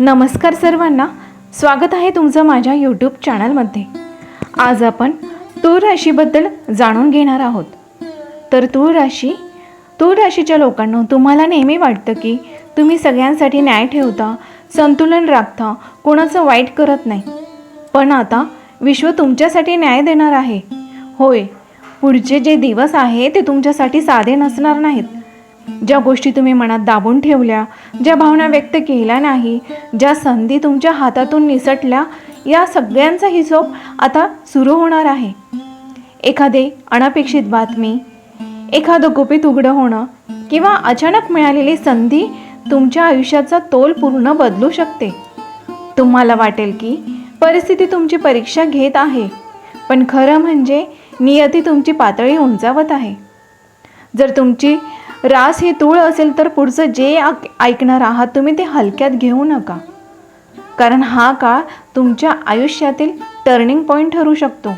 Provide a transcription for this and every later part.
नमस्कार सर्वांना, स्वागत आहे तुमचं माझ्या यूट्यूब चॅनलमध्ये। आज आपण तूळ राशीबद्दल जाणून घेणार आहोत। तर तूळ राशीच्या लोकांना तुम्हाला नेहमी वाटतं की तुम्ही सगळ्यांसाठी न्याय ठेवता, संतुलन राखता, कोणाचं वाईट करत नाही। पण आता विश्व तुमच्यासाठी न्याय देणार आहे। होय, पुढचे जे दिवस आहे ते तुमच्यासाठी साधे नसणार नाहीत। ज्या गोष्टी तुम्ही मनात दाबून ठेवल्या, ज्या भावना व्यक्त केल्या नाही, ज्या संधी तुमच्या हातातून निसटल्या, या सगळ्यांचा हिशोब आता सुरू होणार आहे। एखादी अनपेक्षित बातमी, एखादं गुपित उघडं होणं किंवा अचानक मिळालेली संधी तुमच्या आयुष्याचा तोल पूर्ण बदलू शकते। तुम्हाला वाटेल की परिस्थिती तुमची परीक्षा घेत आहे, पण खरं म्हणजे नियती तुमची पातळी उंचावत आहे। जर तुमची रास ही तूळ असेल तर पुढचं जे ऐकणार आहात तुम्ही ते हलक्यात घेऊ नका, कारण हा काळ तुमच्या आयुष्यातील टर्निंग पॉईंट ठरू शकतो।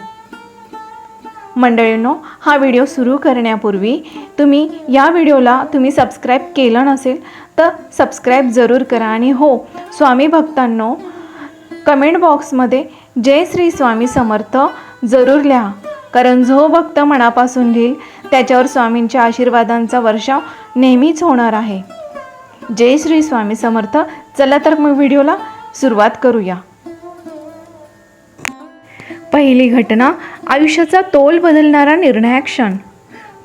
मंडळींनो, हा व्हिडिओ सुरू करण्यापूर्वी तुम्ही या व्हिडिओला सबस्क्राईब केलं नसेल तर सबस्क्राईब जरूर करा। आणि हो, स्वामी भक्तांनो, कमेंट बॉक्समध्ये जय श्री स्वामी समर्थ जरूर लिहा, कारण जो भक्त मनापासून लिहिल त्याच्यावर स्वामींच्या आशीर्वादांचा वर्षाव नेहमीच होणार आहे। जय श्री स्वामी समर्थ। चला तर मग व्हिडिओला सुरुवात करूया। पहिली घटना, आयुष्याचा तोल बदलणारा निर्णायक क्षण।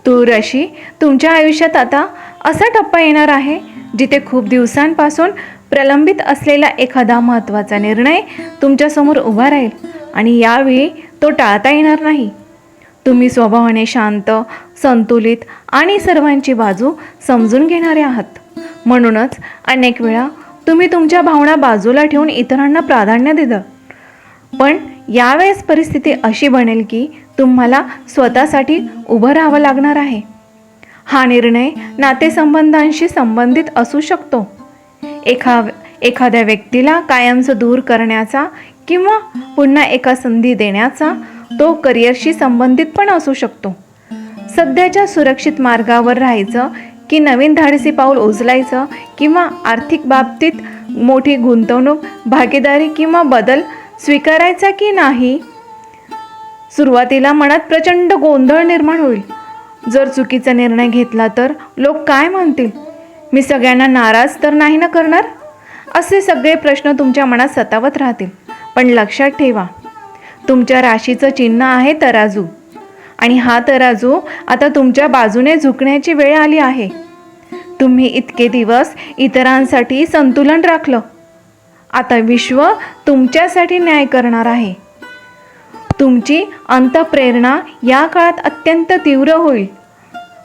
तूळ राशी, तुमच्या आयुष्यात आता असा टप्पा येणार आहे जिथे खूप दिवसांपासून प्रलंबित असलेला एखादा महत्त्वाचा निर्णय तुमच्यासमोर उभा राहील आणि यावेळी तो टाळता येणार नाही। तुम्ही स्वभावाने शांत, संतुलित आणि सर्वांची बाजू समजून घेणारे आहात। म्हणूनच अनेक वेळा तुम्ही तुमच्या भावना बाजूला ठेवून इतरांना प्राधान्य देता। पण यावेळेस परिस्थिती अशी बनेल की तुम्हाला स्वतःसाठी उभं राहावं लागणार आहे। हा निर्णय नातेसंबंधांशी संबंधित असू शकतो, एखाद्या व्यक्तीला कायमचं दूर करण्याचा किंवा पुन्हा एका संधी देण्याचा। तो करिअरशी संबंधित पण असू शकतो। सध्याच्या सुरक्षित मार्गावर राहायचं की नवीन धाडसी पाऊल उचलायचं, किंवा आर्थिक बाबतीत मोठी गुंतवणूक, भागीदारी किंवा बदल स्वीकारायचा की नाही। सुरुवातीला मनात प्रचंड गोंधळ निर्माण होईल। जर चुकीचा निर्णय घेतला तर लोक काय म्हणतील, मी सगळ्यांना नाराज तर नाही ना करणार, असे सगळे प्रश्न तुमच्या मनात सतावत राहतील। पण लक्षात ठेवा, तुमच्या राशीचं चिन्ह आहे तराजू, आणि हा तराजू आता तुमच्या बाजूने झुकण्याची वेळ आली आहे। तुम्ही इतके दिवस इतरांसाठी संतुलन राखलं, आता विश्व तुमच्यासाठी न्याय करणार आहे। तुमची अंतःप्रेरणा या काळात अत्यंत तीव्र होईल।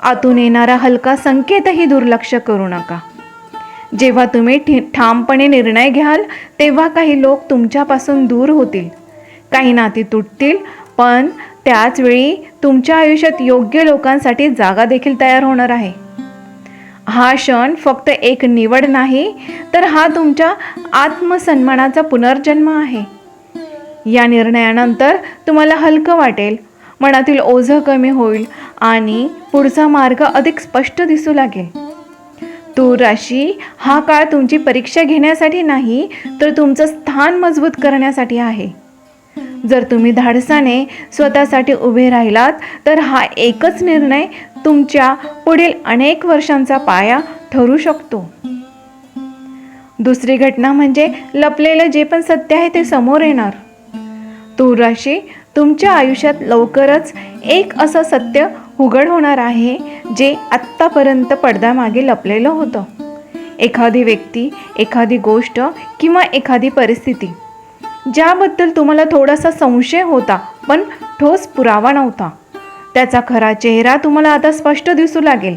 आतून येणारा हलका संकेतही दुर्लक्ष करू नका। जेव्हा तुम्ही ठामपणे निर्णय घ्याल तेव्हा काही लोक तुमच्यापासून दूर होतील, काही नाती तुटतील, पण त्याच वेळी तुमच्या आयुष्यात योग्य लोकांसाठी जागा देखील तयार होणार आहे। हा क्षण फक्त एक निवड नाही, तर हा तुमच्या आत्मसन्मानाचा पुनर्जन्म आहे। या निर्णयानंतर तुम्हाला हलकं वाटेल, मनातील ओझं कमी होईल आणि पुढचा मार्ग अधिक स्पष्ट दिसू लागेल। तूळ राशी, हा काळ तुमची परीक्षा घेण्यासाठी नाही, तर तुमचं स्थान मजबूत करण्यासाठी आहे। जर तुम्ही धाडसाने स्वतःसाठी उभे राहिलात तर हा एकच निर्णय तुमच्या पुढील अनेक वर्षांचा पाया ठरू शकतो। दुसरी घटना म्हणजे लपलेलं जे पण सत्य आहे ते समोर येणार। तूळ राशी, तुमच्या आयुष्यात लवकरच एक असं सत्य उघड होणार आहे जे आत्तापर्यंत पडद्यामागे लपलेलं होतं। एखादी व्यक्ती, एखादी गोष्ट किंवा एखादी परिस्थिती ज्याबद्दल तुम्हाला थोडासा संशय होता पण ठोस पुरावा नव्हता, त्याचा खरा चेहरा तुम्हाला आता स्पष्ट दिसू लागेल।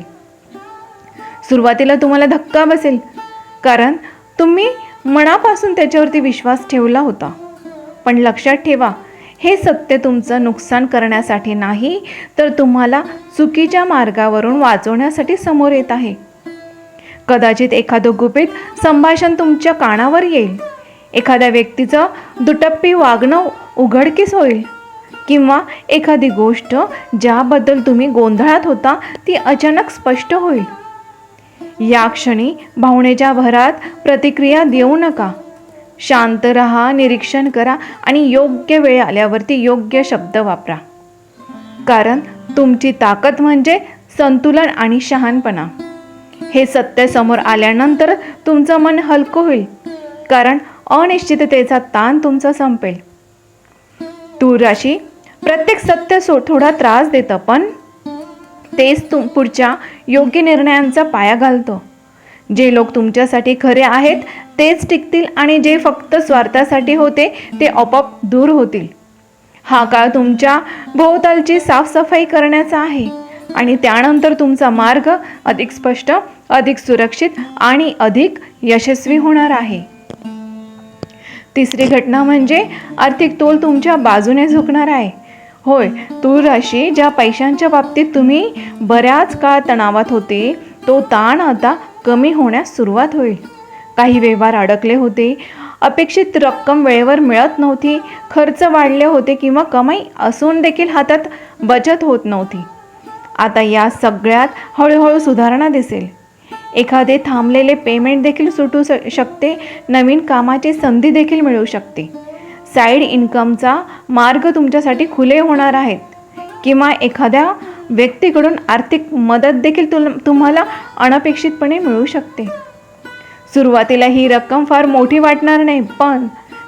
सुरुवातीला तुम्हाला धक्का बसेल, कारण तुम्ही मनापासून त्याच्यावरती विश्वास ठेवला होता। पण लक्षात ठेवा, हे सत्य तुमचं नुकसान करण्यासाठी नाही, तर तुम्हाला चुकीच्या मार्गावरून वाचवण्यासाठी समोर येत आहे। कदाचित एखादं गुपित संभाषण तुमच्या कानावर येईल, एखाद्या व्यक्तीचं दुटप्पी वागणं उघडकीस होईल, किंवा एखादी गोष्ट ज्याबद्दल तुम्ही गोंधळात होता ती अचानक स्पष्ट होईल। या क्षणी भावनेच्या भरात प्रतिक्रिया देऊ नका, शांत राहा, निरीक्षण करा आणि योग्य वेळ आल्यावरती योग्य शब्द वापरा. कारण तुमची ताकद म्हणजे संतुलन आणि शहाणपणा. हे सत्य समोर आल्यानंतर तुमचं मन हलकं होईल, कारण अनिश्चिततेचा ताण तुमचा संपेल. तूळ राशी, प्रत्येक सत्य थोडा त्रास देतं, पण तेच पुढच्या योग्य निर्णयांचा पाया घालतं. जे लोक तुमच्यासाठी खरे आहेत तेच टिकतील आणि जे फक्त स्वार्थासाठी होते ते आपोआप दूर होतील. हा काळ तुमच्या भोवतालची साफसफाई करण्याचा आहे आणि त्यानंतर तुमचा मार्ग अधिक स्पष्ट, अधिक सुरक्षित आणि अधिक यशस्वी होणार आहे. तिसरी घटना म्हणजे आर्थिक तोल तुमच्या बाजूने झुकणार आहे. होय, तूळ राशी, ज्या पैशांच्या बाबतीत तुम्ही बऱ्याच काळ तणावात होते, तो ताण आता कमी होण्यास सुरुवात होईल. काही व्यवहार अडकले होते, अपेक्षित रक्कम वेळेवर मिळत नव्हती, खर्च वाढले होते किंवा कमाई असून देखील हातात बचत होत नव्हती. आता या सगळ्यात हळूहळू सुधारणा दिसेल. एखादे थांबलेले पेमेंट देखील सुटू शकते, नवीन कामाची संधी देखील मिळू शकते. साईड इन्कमचा मार्ग तुमच्यासाठी खुले होणार आहेत किंवा एखाद्या व्यक्तीकडून आर्थिक मदत देखील तुम्हाला अनपेक्षितपणे मिळू शकते. सुरुवातीला ही रक्कम फार मोठी वाटणार नाही, पण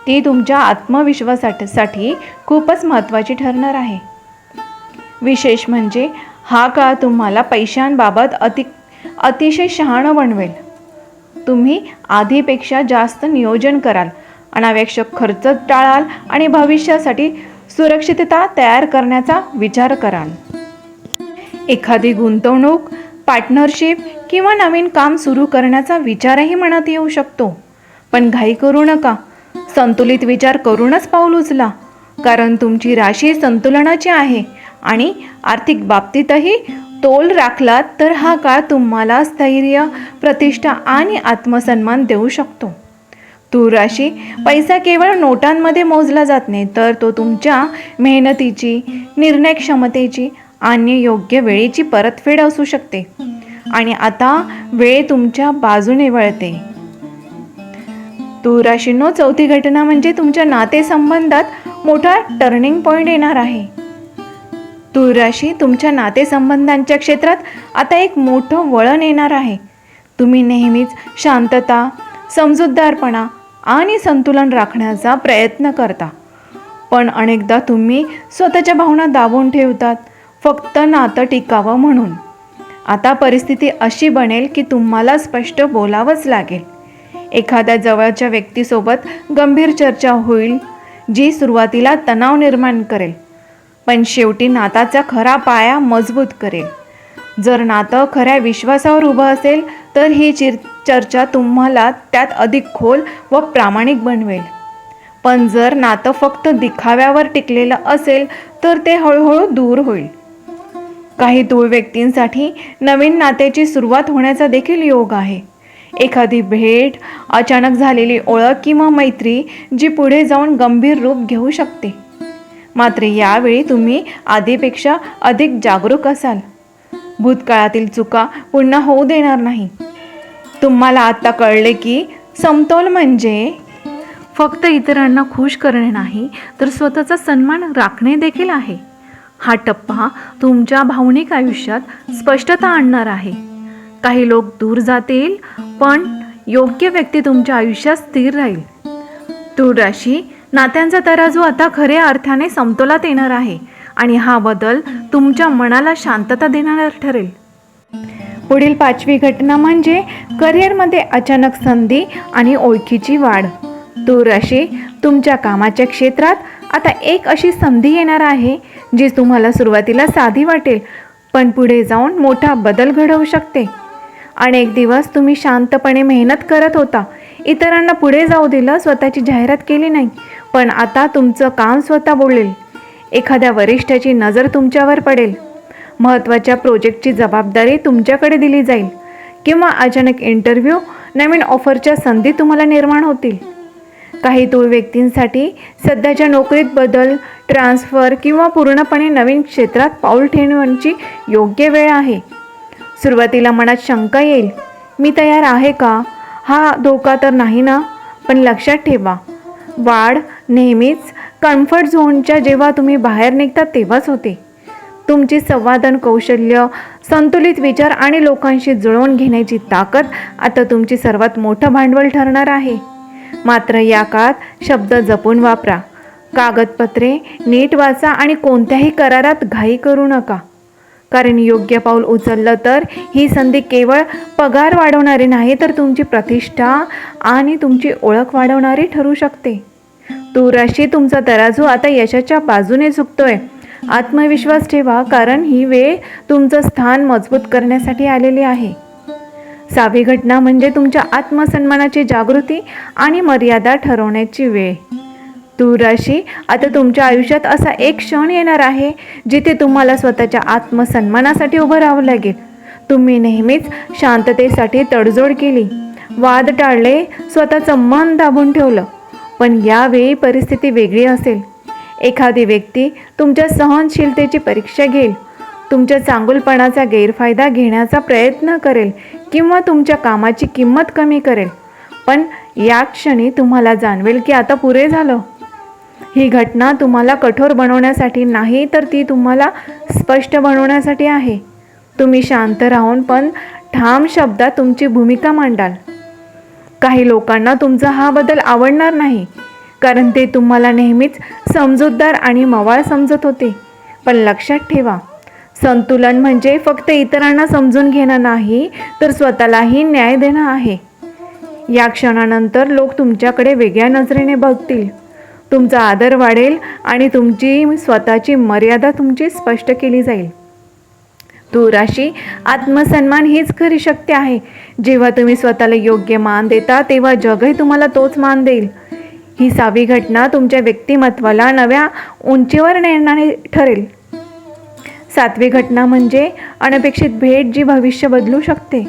ती तुमच्या आत्मविश्वासासाठी खूपच महत्त्वाची ठरणार आहे. विशेष म्हणजे हा काळ तुम्हाला पैशांबाबत अतिशय शहाणं बनवेल. तुम्ही आधीपेक्षा जास्त नियोजन कराल, अनावश्यक खर्च टाळाल आणि भविष्यासाठी सुरक्षितता तयार करण्याचा विचार कराल. एखादी गुंतवणूक, पार्टनरशिप किंवा नवीन काम सुरू करण्याचा विचारही मनात येऊ शकतो. पण घाई करू नका, संतुलित विचार करूनच पाऊल उचला, कारण तुमची राशी संतुलनाची आहे आणि आर्थिक बाबतीतही तोल राखलात तर हा काळ तुम्हाला स्थैर्य, प्रतिष्ठा आणि आत्मसन्मान देऊ शकतो. तूळ राशी, पैसा केवळ नोटांमध्ये मोजला जात नाही, तर तो तुमच्या मेहनतीची, निर्णय क्षमतेची आणि योग्य वेळेची परतफेड असू शकते. आणि आता वेळ तुमच्या बाजूने वळते. तूळ राशींनो, चौथी घटना म्हणजे तुमच्या नातेसंबंधात मोठा टर्निंग पॉईंट येणार आहे. तूळ राशी, तुमच्या नातेसंबंधांच्या क्षेत्रात आता एक मोठं वळण येणार आहे. तुम्ही नेहमीच शांतता, समजूतदारपणा आणि संतुलन राखण्याचा प्रयत्न करता, पण अनेकदा तुम्ही स्वतःच्या भावना दाबून ठेवतात, फक्त नातं टिकावं म्हणून. आता परिस्थिती अशी बनेल की तुम्हाला स्पष्ट बोलावंच लागेल. एखाद्या जवळच्या व्यक्तीसोबत गंभीर चर्चा होईल, जी सुरुवातीला तणाव निर्माण करेल, पण शेवटी नाताचा खरा पाया मजबूत करेल. जर नातं खऱ्या विश्वासावर उभं असेल तर ही चर्चा तुम्हाला त्यात अधिक खोल व प्रामाणिक बनवेल. पण जर नातं फक्त दिखाव्यावर टिकलेलं असेल तर ते हळूहळू दूर होईल. काही तूळ व्यक्तींसाठी नवीन नात्याची सुरुवात होण्याचा देखील योग आहे. एखादी भेट, अचानक झालेली ओळख किंवा मैत्री जी पुढे जाऊन गंभीर रूप घेऊ शकते. मात्र यावेळी तुम्ही आधीपेक्षा अधिक जागरूक असाल. भूतकाळातील चुका पुन्हा होऊ देणार नाही. तुम्हाला आता कळले की समतोल म्हणजे फक्त इतरांना खुश करणे नाही, तर स्वतःचा सन्मान राखणे देखील आहे. हा टप्पा तुमच्या भावनिक आयुष्यात स्पष्टता आणणार आहे. काही लोक दूर जातील, पण योग्य व्यक्ती तुमच्या आयुष्यात स्थिर राहील. तूळ राशी, नात्यांचा तराजू आता खऱ्या अर्थाने समतोलात येणार आहे आणि हा बदल तुमच्या मनाला शांतता देणारा ठरेल. पुढील पाचवी घटना म्हणजे करिअरमध्ये अचानक संधी आणि ओळखीची वाढ. तूळ राशी, तुमच्या कामाच्या क्षेत्रात आता एक अशी संधी येणार आहे जी तुम्हाला सुरुवातीला साधी वाटेल, पण पुढे जाऊन मोठा बदल घडवू शकते. अनेक दिवस तुम्ही शांतपणे मेहनत करत होता, इतरांना पुढे जाऊ दिलं, स्वतःची जाहिरात केली नाही, पण आता तुमचं काम स्वतः बोलेल. एखाद्या वरिष्ठाची नजर तुमच्यावर पडेल, महत्त्वाच्या प्रोजेक्टची जबाबदारी तुमच्याकडे दिली जाईल किंवा अचानक इंटरव्ह्यू, नवीन ऑफरच्या संधी तुम्हाला निर्माण होतील. काही तूळ व्यक्तींसाठी सध्याच्या नोकरीत बदल, ट्रान्सफर किंवा पूर्णपणे नवीन क्षेत्रात पाऊल ठेवण्याची योग्य वेळ आहे. सुरुवातीला मनात शंका येईल, मी तयार आहे का? हा धोका तर नाही ना? पण लक्षात ठेवा, वाढ नेहमीच कम्फर्ट झोनच्या जेव्हा तुम्ही बाहेर निघता तेव्हाच होते. तुमची संवादन कौशल्य, संतुलित विचार आणि लोकांशी जुळवून घेण्याची ताकद आता तुमची सर्वात मोठं भांडवल ठरणार आहे. मात्र या काळात शब्द जपून वापरा, कागदपत्रे नीट वाचा आणि कोणत्याही करारात घाई करू नका. कारण योग्य पाऊल उचललं तर ही संधी केवळ पगार वाढवणारी नाही, तर तुमची प्रतिष्ठा आणि तुमची ओळख वाढवणारी ठरू शकते. तूर राशी, तुमचा तराजू आता यशाच्या बाजूने झुकतोय. आत्मविश्वास ठेवा, कारण ही वेळ तुमचं स्थान मजबूत करण्यासाठी आलेली आहे. 6वी घटना म्हणजे तुमच्या आत्मसन्मानाची जागृती आणि मर्यादा ठरवण्याची वेळ. तूर राशी, आता तुमच्या आयुष्यात असा एक क्षण येणार आहे जिथे तुम्हाला स्वतःच्या आत्मसन्मानासाठी उभं राहावं लागेल. तुम्ही नेहमीच शांततेसाठी तडजोड केली, वाद टाळले, स्वतःचं मन दाबून ठेवलं. पण यावेळी परिस्थिती वेगळी असेल. एखादी व्यक्ती तुमच्या सहनशीलतेची परीक्षा घेईल, तुमच्या चांगुलपणाचा गैरफायदा घेण्याचा प्रयत्न करेल किंवा तुमच्या कामाची किंमत कमी करेल. पण या क्षणी तुम्हाला जाणवेल की आता पुरे झालं. ही घटना तुम्हाला कठोर बनवण्यासाठी नाही, तर ती तुम्हाला स्पष्ट बनवण्यासाठी आहे. तुम्ही शांत राहून पण ठाम शब्दात तुमची भूमिका मांडाल. काही लोकांना तुमचा हा बदल आवडणार नाही, कारण ते तुम्हाला नेहमीच समजूतदार आणि मवाळ समजत होते. पण लक्षात ठेवा, संतुलन म्हणजे फक्त इतरांना समजून घेणं नाही, तर स्वतःलाही न्याय देणं आहे. या क्षणानंतर लोक तुमच्याकडे वेगळ्या नजरेने बघतील. तुमचा आदर वाढेल आणि तुमची स्वतःची मर्यादा तुमची स्पष्ट केली जाईल. तूर राशी, आत्मसन्मान हीच खरी शक्ती आहे. जेव्हा तुम्ही स्वतःला योग्य मान देता, तेव्हा जगही तुम्हाला तोच मान देईल. ही 6वी घटना तुमच्या व्यक्तिमत्वाला नव्या उंचीवर नेणारी ठरेल. 7वी घटना म्हणजे अनपेक्षित भेट जी भविष्य बदलू शकते.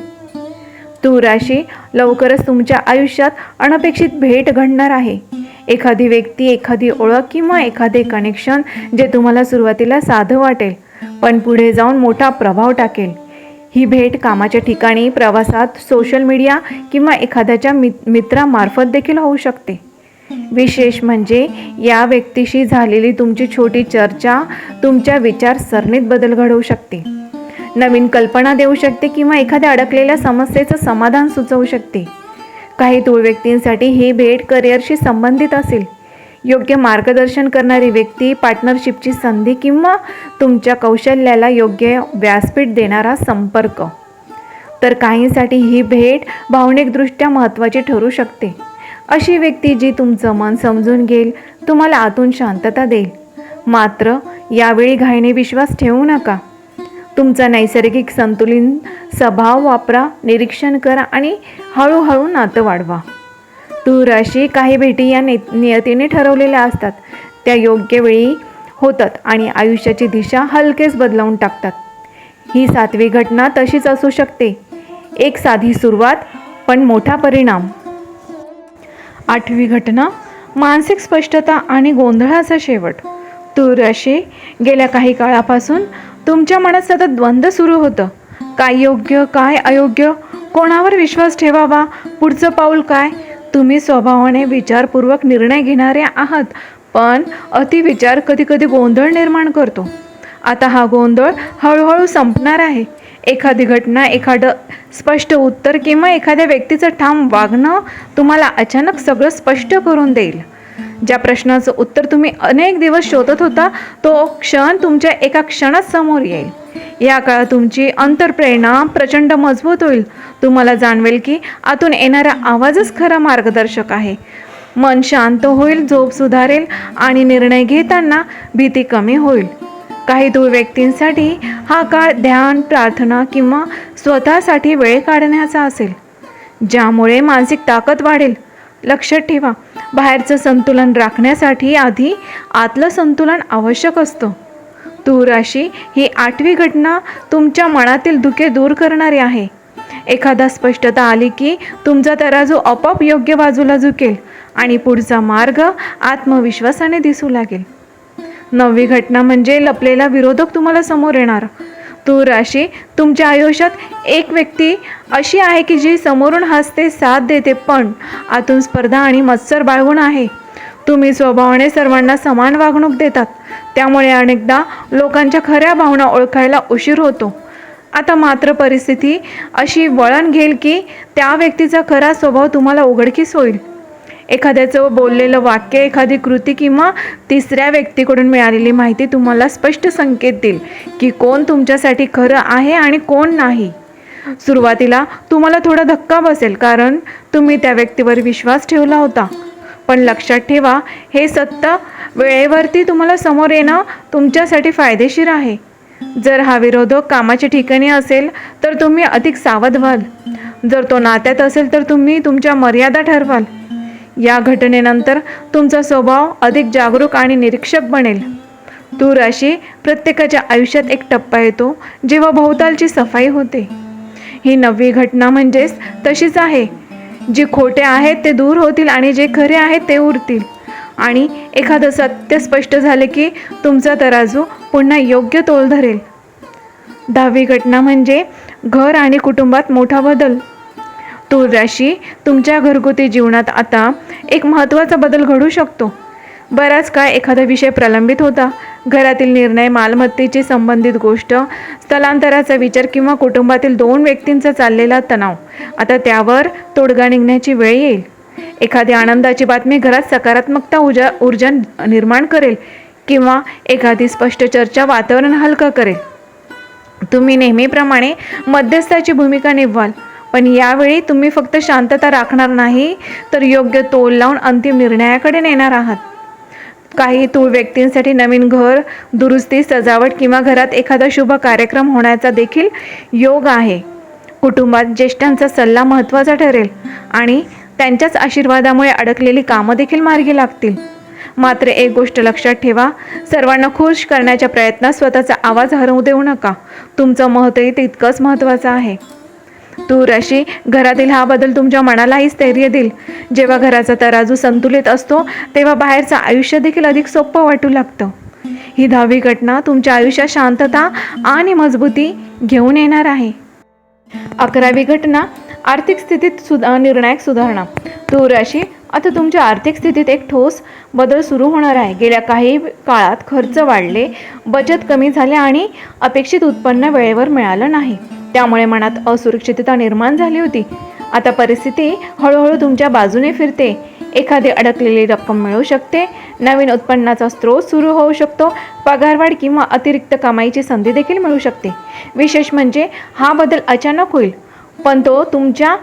तूर राशी, लवकरच तुमच्या आयुष्यात अनपेक्षित भेट घडणार आहे. एखादी व्यक्ती, एखादी ओळख किंवा एखादे कनेक्शन जे तुम्हाला सुरुवातीला साधं वाटेल, पण पुढे जाऊन मोठा प्रभाव टाकेल. ही भेट कामाच्या ठिकाणी, प्रवासात, सोशल मीडिया किंवा एखाद्याच्या मित्रामार्फत देखील होऊ शकते. विशेष म्हणजे या व्यक्तीशी झालेली तुमची छोटी चर्चा तुमच्या विचारसरणीत बदल घडवू शकते, नवीन कल्पना देऊ शकते किंवा एखाद्या अडकलेल्या समस्येचं समाधान सुचवू शकते. काही तूळ व्यक्तींसाठी ही भेट करिअरशी संबंधित असेल. योग्य मार्गदर्शन करणारी व्यक्ती, पार्टनरशिपची संधी किंवा तुमच्या कौशल्याला योग्य व्यासपीठ देणारा संपर्क. तर काहींसाठी ही भेट भावनिकदृष्ट्या महत्त्वाची ठरू शकते. अशी व्यक्ती जी तुमचं मन समजून घेईल, तुम्हाला आतून शांतता देईल. मात्र यावेळी घाईने विश्वास ठेवू नका. तुमचा नैसर्गिक संतुलित स्वभाव वापरा, निरीक्षण करा आणि हळूहळू नातं वाढवा. तूर राशी, काही भेटी या नियतीने ठरवलेल्या असतात. त्या योग्य वेळी होतात आणि आयुष्याची दिशा हलकेच बदलवून टाकतात. ही 7वी घटना तशीच असू शकते. एक साधी सुरुवात पण मोठा परिणाम. 8वी घटना, मानसिक स्पष्टता आणि गोंधळाचा शेवट. तूर राशी, गेल्या काही काळापासून तुमच्या मनात सतत द्वंद्व सुरू होतं. काय योग्य, काय अयोग्य, कोणावर विश्वास ठेवावा, पुढचं पाऊल काय. तुम्ही स्वभावाने विचारपूर्वक निर्णय घेणारे आहात, पण अतिविचार कधीकधी गोंधळ निर्माण करतो. आता हा गोंधळ हळूहळू संपणार आहे. एखादी घटना, एखादं स्पष्ट उत्तर किंवा एखाद्या व्यक्तीचं ठाम वागणं तुम्हाला अचानक सगळं स्पष्ट करून देईल. ज्या प्रश्नाचं उत्तर तुम्ही अनेक दिवस शोधत होता, तो क्षण तुमच्या एका क्षणात समोर येईल. या काळात तुमची अंतर्प्रेरणा प्रचंड मजबूत होईल. तुम्हाला जाणवेल की आतून येणारा आवाजच खरा मार्गदर्शक आहे. मन शांत होईल, झोप सुधारेल आणि निर्णय घेताना भीती कमी होईल. काही तूळ व्यक्तींसाठी हा काळ ध्यान, प्रार्थना किंवा स्वतःसाठी वेळ काढण्याचा असेल, ज्यामुळे मानसिक ताकद वाढेल. लक्षात ठेवा, बाहेरचं संतुलन राखण्यासाठी आधी आतलं संतुलन आवश्यक असतं. तूळ राशी, ही 8वी घटना तुमच्या मनातील धुके दूर करणारी आहे. एखादा स्पष्टता आली की तुमचा तराजू आपोआप योग्य बाजूला झुकेल आणि पुढचा मार्ग आत्मविश्वासाने दिसू लागेल. 9वी घटना म्हणजे लपलेला विरोधक तुम्हाला समोर येणार. तूळ राशी, तुमच्या आयुष्यात एक व्यक्ती अशी आहे की जी समोरून हसते, साथ देते, पण आतून स्पर्धा आणि मत्सर बाळगून आहे. तुम्ही स्वभावाने सर्वांना समान वागणूक देतात, त्यामुळे अनेकदा लोकांच्या खऱ्या भावना ओळखायला उशीर होतो. आता मात्र परिस्थिती अशी वळण घेईल की त्या व्यक्तीचा खरा स्वभाव तुम्हाला उघडकीस होईल. एखाद्याचं बोललेलं वाक्य, एखादी कृती किंवा तिसऱ्या व्यक्तीकडून मिळालेली माहिती तुम्हाला स्पष्ट संकेत देईल की कोण तुमच्यासाठी खरं आहे आणि कोण नाही. सुरुवातीला तुम्हाला थोडा धक्का बसेल, कारण तुम्ही त्या व्यक्तीवर विश्वास ठेवला होता. पण लक्षात ठेवा, हे सत्य वेळेवरती तुम्हाला समोर येणं तुमच्यासाठी फायदेशीर आहे. जर हा विरोधक कामाच्या ठिकाणी असेल तर तुम्ही अधिक सावध व्हाल. जर तो नात्यात असेल तर तुम्ही तुमच्या मर्यादा ठरवाल. या घटनेनंतर तुमचा स्वभाव अधिक जागरूक आणि निरीक्षक बनेल. तूळ राशी, प्रत्येकाच्या आयुष्यात एक टप्पा येतो जेव्हा भोवतालची सफाई होते. ही नववी घटना म्हणजेच तशीच आहे. जे खोटे आहेत ते दूर होतील आणि जे खरे आहेत ते उरतील. आणि एखादं सत्य स्पष्ट झाले की तुमचा तराजू पुन्हा योग्य तोल धरेल. 10वी घटना म्हणजे घर आणि कुटुंबात मोठा बदल. तूळ राशी, तुमच्या घरगुती जीवनात आता एक महत्त्वाचा बदल घडू शकतो. बराच काळ एखादा विषय प्रलंबित होता. घरातील निर्णय, मालमत्तेची संबंधित गोष्ट, स्थलांतराचा विचार किंवा कुटुंबातील 2 व्यक्तींचा चाललेला तणाव, आता त्यावर तोडगा निघण्याची वेळ येईल. एखादी आनंदाची बातमी घरात सकारात्मकता ऊर्जा निर्माण करेल किंवा एखादी स्पष्ट चर्चा वातावरण हलकं करेल. तुम्ही नेहमीप्रमाणे मध्यस्थाची भूमिका निभवाल, पण यावेळी तुम्ही फक्त शांतता राखणार नाही तर योग्य तोल लावून अंतिम निर्णयाकडे नेणार आहात. काही तूळ व्यक्तींसाठी नवीन घर दुरुस्ती, सजावट किंवा घरात एखादा शुभ कार्यक्रम होण्याचा देखील योग आहे. कुटुंबात ज्येष्ठांचा सल्ला महत्त्वाचा ठरेल आणि त्यांच्याच आशीर्वादामुळे अडकलेली कामं देखील मार्गी लागतील. मात्र एक गोष्ट लक्षात ठेवा, सर्वांना खुश करण्याच्या प्रयत्नात स्वतःचा आवाज हरवू देऊ नका. तुमचं महत्त्वही तितकंच महत्त्वाचं आहे. तूळ राशी, घरातील हा बदल तुमच्या मनालाही स्थैर्य देईल. जेव्हा घराचा तराजू संतुलित असतो तेव्हा बाहेरचं आयुष्य देखील अधिक सोपं वाटू लागतं. ही 10वी घटना तुमच्या आयुष्यात शांतता आणि मजबूती घेऊन येणार आहे. 11वी घटना, आर्थिक स्थितीत निर्णायक सुधारणा. तूळ राशी, आता तुमच्या आर्थिक स्थितीत एक ठोस बदल सुरू होणार आहे. गेल्या काही काळात खर्च वाढले, बचत कमी झाले आणि अपेक्षित उत्पन्न वेळेवर मिळालं नाही. त्यामुळे मनात असुरक्षितता निर्माण झाली होती. आता परिस्थिती हळूहळू तुमच्या बाजूने फिरते. एखादी अडकलेली रक्कम मिळू शकते, नवीन उत्पन्नाचा स्रोत सुरू होऊ शकतो, पगारवाढ किंवा अतिरिक्त कमाईची संधी देखील मिळू शकते. विशेष म्हणजे हा बदल अचानक होईल, पण तो तुमच्या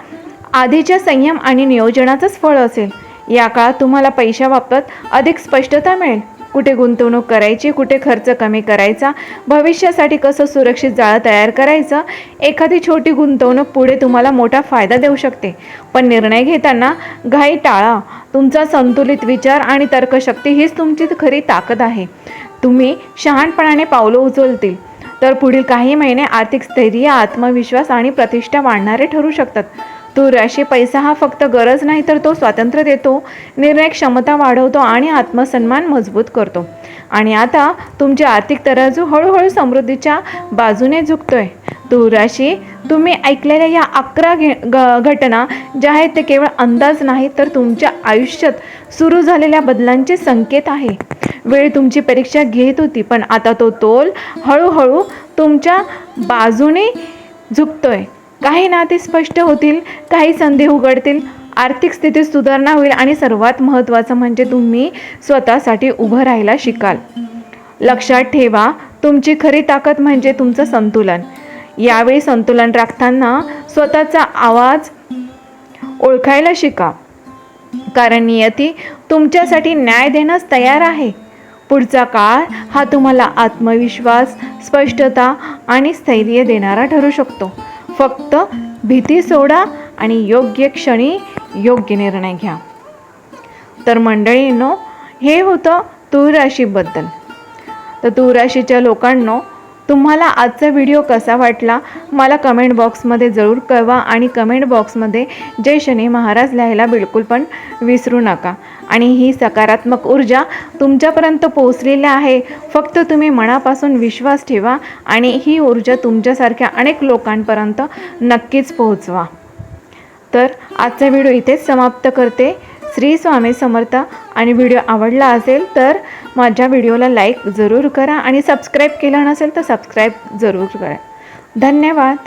आधीच्या संयम आणि नियोजनाचंच फळ असेल. या काळात तुम्हाला पैशाबाबत अधिक स्पष्टता मिळेल. कुठे गुंतवणूक करायची, कुठे खर्च कमी करायचा, भविष्यासाठी कसं सुरक्षित जाळं तयार करायचं. एखादी छोटी गुंतवणूक पुढे तुम्हाला मोठा फायदा देऊ शकते, पण निर्णय घेताना घाई टाळा. तुमचा संतुलित विचार आणि तर्कशक्ती हीच तुमची खरी ताकद आहे. तुम्ही शहाणपणाने पावलं उचलतील तर पुढील काही महिने आर्थिक स्थैर्य, आत्मविश्वास आणि प्रतिष्ठा वाढणारे ठरू शकतात. तूळ राशी, पैसा हा फक्त गरज नाही तर तो स्वातंत्र्य देतो, निर्णय क्षमता वाढवतो आणि आत्मसन्मान मजबूत करतो. आणि आता तुमचे आर्थिक तराजू हळूहळू समृद्धीच्या बाजूने झुकतोय. तूळ राशी, तुम्ही ऐकलेल्या या 11 घटना ज्या आहेत ते केवळ अंदाज नाही तर तुमच्या आयुष्यात सुरू झालेल्या बदलांचे संकेत आहे. वेळ तुमची परीक्षा घेत होती, पण आता तो तोल हळूहळू तुमच्या बाजूने झुकतोय. काही नाते स्पष्ट होतील, काही संधी उघडतील, आर्थिक स्थितीत सुधारणा होईल आणि सर्वात महत्त्वाचं म्हणजे तुम्ही स्वतःसाठी उभं राहायला शिकाल. लक्षात ठेवा, तुमची खरी ताकद म्हणजे तुमचं संतुलन. यावेळी संतुलन राखताना स्वतःचा आवाज ओळखायला शिका, कारण नियती तुमच्यासाठी न्याय देण्यास तयार आहे. पुढचा काळ हा तुम्हाला आत्मविश्वास, स्पष्टता आणि स्थैर्य देणारा ठरू शकतो. फक्त भीती सोडा आणि योग्य क्षणी योग्य निर्णय घ्या. तर मंडळींनो, हे होतं तूळ राशीबद्दल. तर तूळ राशीच्या लोकांनो, तुम्हाला आजचा व्हिडिओ कसा वाटला मला कमेंट बॉक्समध्ये जरूर कळवा आणि कमेंट बॉक्समध्ये जय शनी महाराज लिहायला बिलकुल पण विसरू नका. आणि ही सकारात्मक ऊर्जा तुमच्यापर्यंत पोहोचलेली आहे. फक्त तुम्ही मनापासून विश्वास ठेवा आणि ही ऊर्जा तुमच्यासारख्या अनेक लोकांपर्यंत नक्कीच पोहोचवा. तर आजचा व्हिडिओ इथेच समाप्त करते. श्री स्वामी समर्थ. आणि व्हिडिओ आवडला असेल तर माझ्या व्हिडिओला लाईक जरूर करा आणि सबस्क्राईब केलं नसेल तर सबस्क्राईब जरूर करा. धन्यवाद.